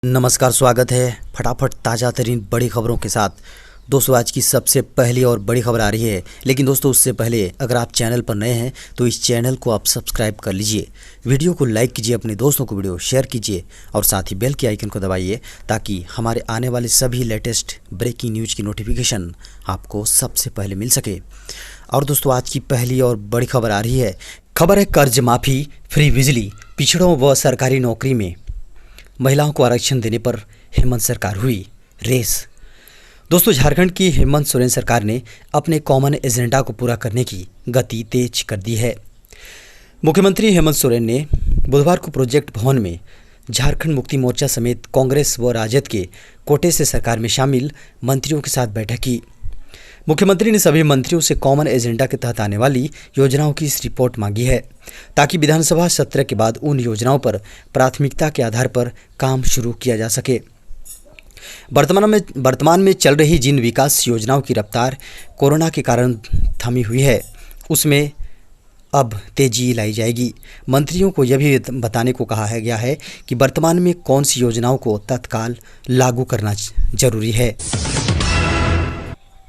नमस्कार, स्वागत है फटाफट ताज़ा तरीन बड़ी खबरों के साथ। दोस्तों, आज की सबसे पहली और बड़ी खबर आ रही है, लेकिन दोस्तों उससे पहले अगर आप चैनल पर नए हैं तो इस चैनल को आप सब्सक्राइब कर लीजिए, वीडियो को लाइक कीजिए, अपने दोस्तों को वीडियो शेयर कीजिए और साथ ही बेल के आइकन को दबाइए ताकि हमारे आने वाले सभी लेटेस्ट ब्रेकिंग न्यूज़ की नोटिफिकेशन आपको सबसे पहले मिल सके। और दोस्तों, आज की पहली और बड़ी खबर आ रही है। खबर है कर्ज माफ़ी, फ्री बिजली, पिछड़ों व सरकारी नौकरी में महिलाओं को आरक्षण देने पर हेमंत सरकार हुई रेस। दोस्तों, झारखंड की हेमंत सोरेन सरकार ने अपने कॉमन एजेंडा को पूरा करने की गति तेज कर दी है। मुख्यमंत्री हेमंत सोरेन ने बुधवार को प्रोजेक्ट भवन में झारखंड मुक्ति मोर्चा समेत कांग्रेस व राजद के कोटे से सरकार में शामिल मंत्रियों के साथ बैठक की। मुख्यमंत्री ने सभी मंत्रियों से कॉमन एजेंडा के तहत आने वाली योजनाओं की रिपोर्ट मांगी है ताकि विधानसभा सत्र के बाद उन योजनाओं पर प्राथमिकता के आधार पर काम शुरू किया जा सके। वर्तमान में चल रही जिन विकास योजनाओं की रफ्तार कोरोना के कारण थमी हुई है, उसमें अब तेजी लाई जाएगी। मंत्रियों को यह भी बताने को कहा गया है कि वर्तमान में कौन सी योजनाओं को तत्काल लागू करना जरूरी है।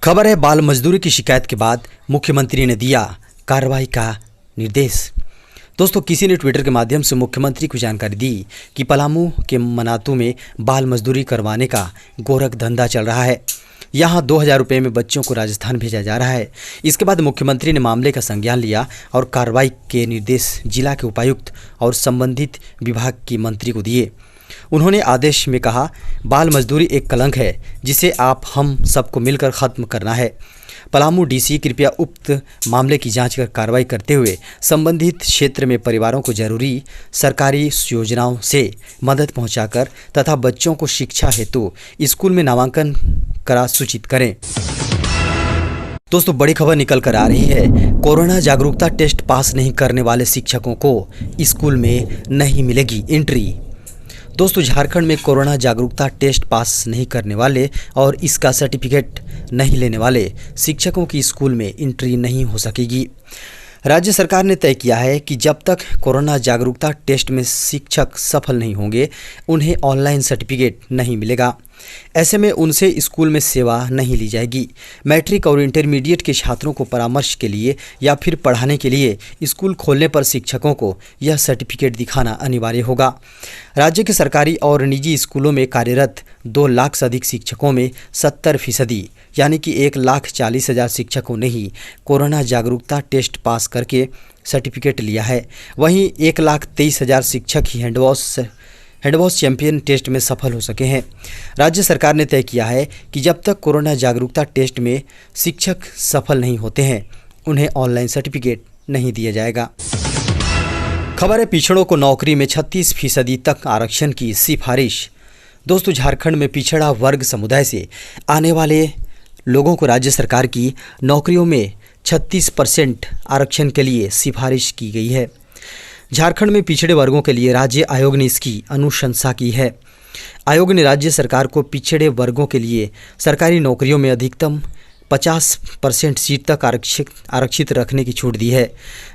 खबर है बाल मजदूरी की शिकायत के बाद मुख्यमंत्री ने दिया कार्रवाई का निर्देश। दोस्तों, किसी ने ट्विटर के माध्यम से मुख्यमंत्री को जानकारी दी कि पलामू के मनातू में बाल मजदूरी करवाने का गोरख धंधा चल रहा है। यहाँ 2000 रुपये में बच्चों को राजस्थान भेजा जा रहा है। इसके बाद मुख्यमंत्री ने मामले का संज्ञान लिया और कार्रवाई के निर्देश जिला के उपायुक्त और संबंधित विभाग की मंत्री को दिए। उन्होंने आदेश में कहा, बाल मजदूरी एक कलंक है जिसे आप हम सबको मिलकर ख़त्म करना है। पलामू डीसी कृपया उक्त मामले की जांच कर कार्रवाई करते हुए संबंधित क्षेत्र में परिवारों को जरूरी सरकारी योजनाओं से मदद पहुंचाकर तथा बच्चों को शिक्षा हेतु स्कूल में नामांकन करा सूचित करें। दोस्तों, बड़ी खबर निकल कर आ रही है। कोरोना जागरूकता टेस्ट पास नहीं करने वाले शिक्षकों को स्कूल में नहीं मिलेगी एंट्री। दोस्तों, झारखंड में कोरोना जागरूकता टेस्ट पास नहीं करने वाले और इसका सर्टिफिकेट नहीं लेने वाले शिक्षकों की स्कूल में एंट्री नहीं हो सकेगी। राज्य सरकार ने तय किया है कि जब तक कोरोना जागरूकता टेस्ट में शिक्षक सफल नहीं होंगे, उन्हें ऑनलाइन सर्टिफिकेट नहीं मिलेगा। ऐसे में उनसे स्कूल में सेवा नहीं ली जाएगी। मैट्रिक और इंटरमीडिएट के छात्रों को परामर्श के लिए या फिर पढ़ाने के लिए स्कूल खोलने पर शिक्षकों को यह सर्टिफिकेट दिखाना अनिवार्य होगा। राज्य के सरकारी और निजी स्कूलों में कार्यरत 2 लाख से अधिक शिक्षकों में 70% यानी कि 1,40,000 शिक्षकों ने ही कोरोना जागरूकता टेस्ट पास करके सर्टिफिकेट लिया है। वहीं 1,23,000 शिक्षक ही हैंडवॉश चैंपियन टेस्ट में सफल हो सके हैं। राज्य सरकार ने तय किया है कि जब तक कोरोना जागरूकता टेस्ट में शिक्षक सफल नहीं होते हैं, उन्हें ऑनलाइन सर्टिफिकेट नहीं दिया जाएगा। खबर है पिछड़ों को नौकरी में 36% तक आरक्षण की सिफारिश। दोस्तों, झारखंड में पिछड़ा वर्ग समुदाय से आने वाले लोगों को राज्य सरकार की नौकरियों में 36% आरक्षण के लिए सिफारिश की गई है। झारखंड में पिछड़े वर्गों के लिए राज्य आयोग ने इसकी अनुशंसा की है। आयोग ने राज्य सरकार को पिछड़े वर्गों के लिए सरकारी नौकरियों में अधिकतम 50% सीट तक आरक्षित रखने की छूट दी है।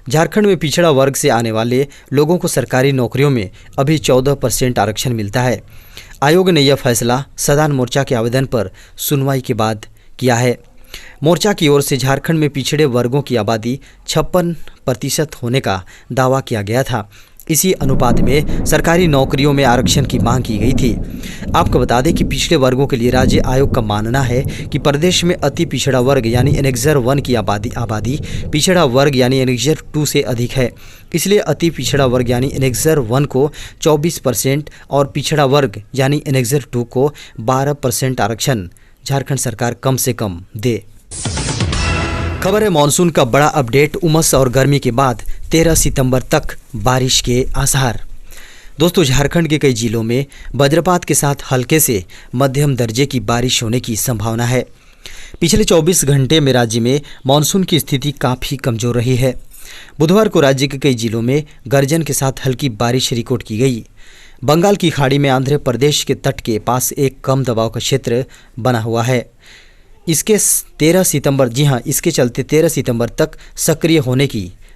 झारखंड में पिछड़ा वर्ग से आने वाले लोगों को सरकारी नौकरियों में अभी 14% आरक्षण मिलता है। आयोग ने यह फैसला सदान मोर्चा के आवेदन पर सुनवाई के बाद किया है। मोर्चा की ओर से झारखंड में पिछड़े वर्गों की आबादी 56% होने का दावा किया गया था। इसी अनुपात में सरकारी नौकरियों में आरक्षण की मांग की गई थी। आपको बता दें कि पिछड़े वर्गों के लिए राज्य आयोग का मानना है कि प्रदेश में अति पिछड़ा वर्ग यानी एनेक्जर 1 की आबादी पिछड़ा वर्ग यानी एनेक्जर 2 से अधिक है। इसलिए अति पिछड़ा वर्ग यानी एनेक्जर 1 को 24% और पिछड़ा वर्ग यानी एनेक्जर 2 को 12% आरक्षण झारखंड सरकार कम से कम दे। खबर है मानसून का बड़ा अपडेट। उमस और गर्मी के बाद 13 सितंबर तक बारिश के आसार। दोस्तों, झारखंड के कई जिलों में वज्रपात के साथ हल्के से मध्यम दर्जे की बारिश होने की संभावना है। पिछले 24 घंटे में राज्य में मानसून की स्थिति काफ़ी कमज़ोर रही है। बुधवार को राज्य के कई जिलों में गर्जन के साथ हल्की बारिश रिकॉर्ड की गई। बंगाल की खाड़ी में आंध्र प्रदेश के तट के पास एक कम दबाव का क्षेत्र बना हुआ है। इसके 13 सितंबर इसके चलते 13 सितंबर तक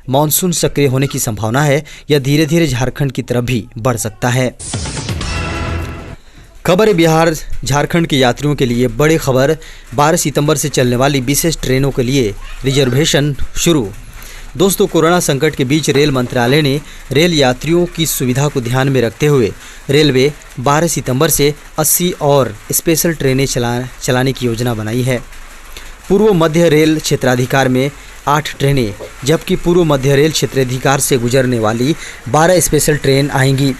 मानसून सक्रिय होने की संभावना है। यह धीरे धीरे झारखंड की तरफ भी बढ़ सकता है। खबर है बिहार झारखंड के यात्रियों के लिए बड़ी खबर। 12 सितंबर से चलने वाली विशेष ट्रेनों के लिए रिजर्वेशन शुरू। दोस्तों, कोरोना संकट के बीच रेल मंत्रालय ने रेल यात्रियों की सुविधा को ध्यान में रखते हुए रेलवे 12 सितंबर से 80 और स्पेशल ट्रेनें चलाने की योजना बनाई है। पूर्व मध्य रेल क्षेत्राधिकार में 8 ट्रेनें, जबकि पूर्व मध्य रेल क्षेत्राधिकार से गुजरने वाली 12 स्पेशल ट्रेन आएंगी,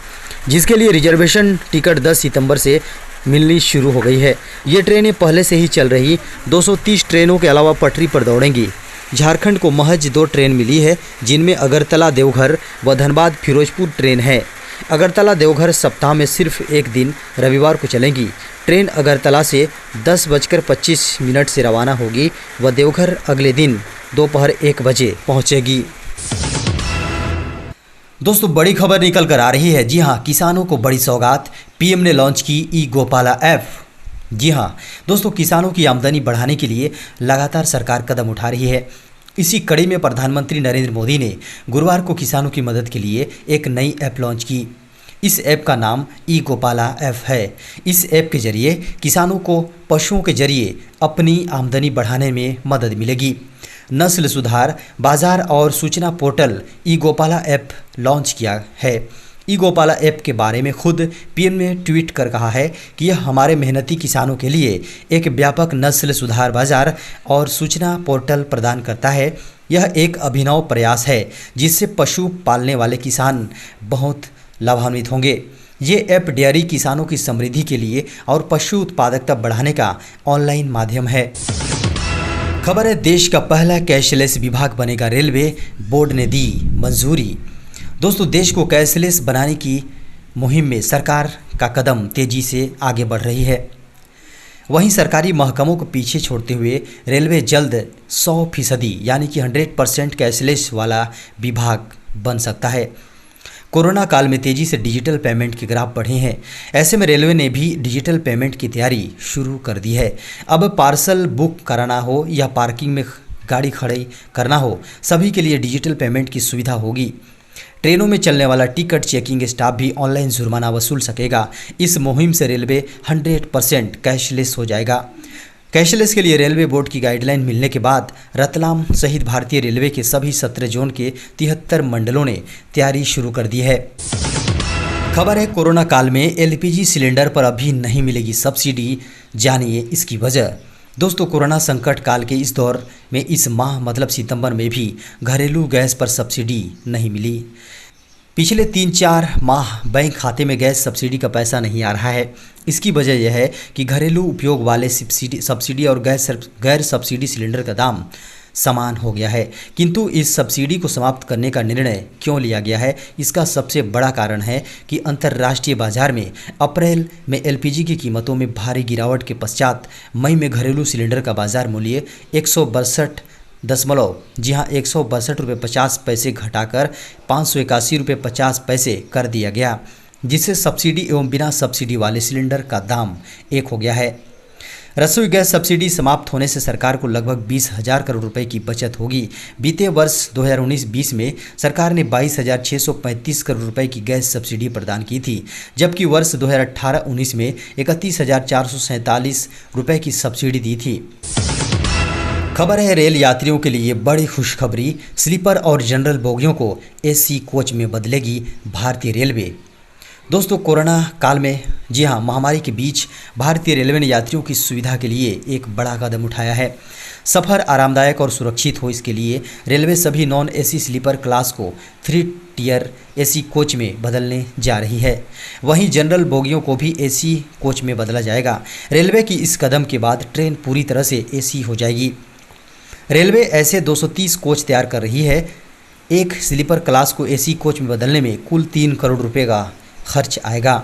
जिसके लिए रिजर्वेशन टिकट 10 सितंबर से मिलनी शुरू हो गई है। ये ट्रेनें पहले से ही चल रही 230 ट्रेनों के अलावा पटरी पर दौड़ेंगी। झारखंड को महज 2 ट्रेन मिली है, जिनमें अगरतला देवघर व धनबाद फिरोजपुर ट्रेन है। अगरतला देवघर सप्ताह में सिर्फ एक दिन रविवार को चलेंगी। ट्रेन अगरतला से 10:25 से रवाना होगी व देवघर अगले दिन दोपहर 1 बजे पहुंचेगी। दोस्तों, बड़ी खबर निकल कर आ रही है। जी हां, किसानों को बड़ी सौगात, पीएम ने लॉन्च की ई गोपाला ऐप। जी हां दोस्तों, किसानों की आमदनी बढ़ाने के लिए लगातार सरकार कदम उठा रही है। इसी कड़ी में प्रधानमंत्री नरेंद्र मोदी ने गुरुवार को किसानों की मदद के लिए एक नई ऐप लॉन्च की। इस ऐप का नाम ई गोपाला ऐप है। इस ऐप के जरिए किसानों को पशुओं के जरिए अपनी आमदनी बढ़ाने में मदद मिलेगी। नस्ल सुधार, बाजार और सूचना portal e Gopala app launch किया है। ई गोपाला ऐप के बारे में खुद पीएम ने ट्वीट कर कहा है कि यह हमारे मेहनती किसानों के लिए एक व्यापक नस्ल सुधार बाजार और सूचना पोर्टल प्रदान करता है। यह एक अभिनव प्रयास है जिससे पशु पालने वाले किसान बहुत लाभान्वित होंगे। ये ऐप डेयरी किसानों की समृद्धि के लिए और पशु उत्पादकता बढ़ाने का ऑनलाइन माध्यम है। खबर है, देश का पहला कैशलेस विभाग बनेगा रेलवे, बोर्ड ने दी मंजूरी। दोस्तों, देश को कैशलेस बनाने की मुहिम में सरकार का कदम तेजी से आगे बढ़ रही है। वहीं सरकारी महकमों को पीछे छोड़ते हुए रेलवे जल्द 100% यानी कि 100% कैशलेस वाला विभाग बन सकता है। कोरोना काल में तेजी से डिजिटल पेमेंट के ग्राफ बढ़े हैं। ऐसे में रेलवे ने भी डिजिटल पेमेंट की तैयारी शुरू कर दी है। अब पार्सल बुक कराना हो या पार्किंग में गाड़ी खड़ी करना हो, सभी के लिए डिजिटल पेमेंट की सुविधा होगी। ट्रेनों में चलने वाला टिकट चेकिंग स्टाफ भी ऑनलाइन जुर्माना वसूल सकेगा। इस मुहिम से रेलवे 100% कैशलेस हो जाएगा। कैशलेस के लिए रेलवे बोर्ड की गाइडलाइन मिलने के बाद रतलाम सहित भारतीय रेलवे के सभी 17 जोन के 73 मंडलों ने तैयारी शुरू कर दी है। खबर है, कोरोना काल में एलपीजी सिलेंडर पर अभी नहीं मिलेगी सब्सिडी, जानिए इसकी वजह। दोस्तों, कोरोना संकट काल के इस दौर में इस माह मतलब सितंबर में भी घरेलू गैस पर सब्सिडी नहीं मिली। पिछले 3-4 माह बैंक खाते में गैस सब्सिडी का पैसा नहीं आ रहा है। इसकी वजह यह है कि घरेलू उपयोग वाले सब्सिडी और गैर सब्सिडी सिलेंडर का दाम समान हो गया है। किंतु इस सब्सिडी को समाप्त करने का निर्णय क्यों लिया गया है, इसका सबसे बड़ा कारण है कि अंतर्राष्ट्रीय बाजार में अप्रैल में एलपीजी की कीमतों में भारी गिरावट के पश्चात मई में घरेलू सिलेंडर का बाजार मूल्य 162 रुपये 50 पैसे घटाकर 581 रुपये 50 पैसे कर दिया गया, जिससे सब्सिडी एवं बिना सब्सिडी वाले सिलेंडर का दाम एक हो गया है। रसोई गैस सब्सिडी समाप्त होने से सरकार को लगभग 20,000 करोड़ रुपए की बचत होगी। बीते वर्ष 2019-20 में सरकार ने 22,635 करोड़ रुपए की गैस सब्सिडी प्रदान की थी, जबकि वर्ष 2018-19 में 31,447 रुपए की सब्सिडी दी थी। खबर है, रेल यात्रियों के लिए बड़ी खुशखबरी, स्लीपर और जनरल बोगियों को एसी कोच में बदलेगी भारतीय रेलवे। दोस्तों, कोरोना काल में, जी हाँ, महामारी के बीच भारतीय रेलवे ने यात्रियों की सुविधा के लिए एक बड़ा कदम उठाया है। सफ़र आरामदायक और सुरक्षित हो, इसके लिए रेलवे सभी नॉन एसी स्लीपर क्लास को 3 टियर एसी कोच में बदलने जा रही है। वहीं जनरल बोगियों को भी एसी कोच में बदला जाएगा। रेलवे की इस कदम के बाद ट्रेन पूरी तरह से एसी हो जाएगी। रेलवे ऐसे 230 कोच तैयार कर रही है। एक स्लीपर क्लास को एसी कोच में बदलने में कुल 3 करोड़ रुपए का खर्च आएगा।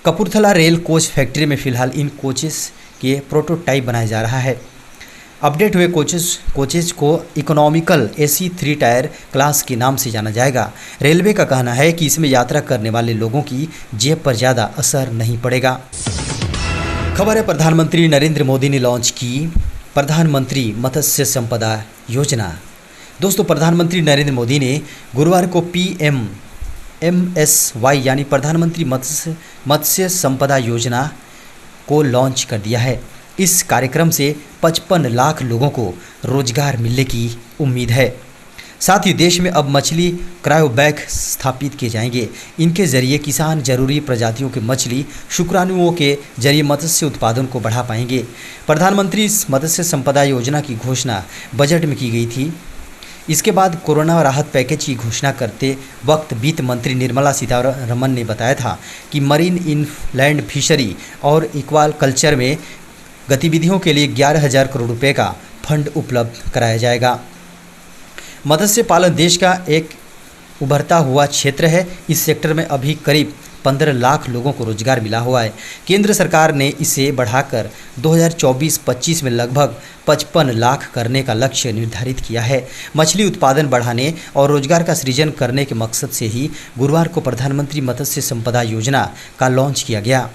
कपूरथला रेल कोच फैक्ट्री में फिलहाल इन कोचेस के प्रोटोटाइप बनाया जा रहा है। अपडेट हुए कोचेस को इकोनॉमिकल एसी 3 टायर क्लास के नाम से जाना जाएगा। रेलवे का कहना है कि इसमें यात्रा करने वाले लोगों की जेब पर ज़्यादा असर नहीं पड़ेगा। खबर है, प्रधानमंत्री नरेंद्र मोदी ने लॉन्च की प्रधानमंत्री मत्स्य संपदा योजना। दोस्तों, प्रधानमंत्री नरेंद्र मोदी ने गुरुवार को PMMSY यानी प्रधानमंत्री मत्स्य मत्स्य संपदा योजना को लॉन्च कर दिया है। इस कार्यक्रम से 55 लाख लोगों को रोजगार मिलने की उम्मीद है। साथ ही देश में अब मछली क्रायोबैग स्थापित किए जाएंगे। इनके जरिए किसान जरूरी प्रजातियों के मछली शुक्राणुओं के जरिए मत्स्य उत्पादन को बढ़ा पाएंगे। प्रधानमंत्री मत्स्य संपदा योजना की घोषणा बजट में की गई थी। इसके बाद कोरोना राहत पैकेज की घोषणा करते वक्त वित्त मंत्री निर्मला सीतारमण ने बताया था कि मरीन इनलैंड फिशरी और एक्वाकल्चर में गतिविधियों के लिए 11,000 करोड़ रुपए का फंड उपलब्ध कराया जाएगा। मत्स्य पालन देश का एक उभरता हुआ क्षेत्र है। इस सेक्टर में अभी करीब 15 लाख लोगों को रोजगार मिला हुआ है। केंद्र सरकार ने इसे बढ़ाकर 2024-25 में लगभग 55 लाख करने का लक्ष्य निर्धारित किया है। मछली उत्पादन बढ़ाने और रोजगार का सृजन करने के मकसद से ही गुरुवार को प्रधानमंत्री मत्स्य संपदा योजना का लॉन्च किया गया।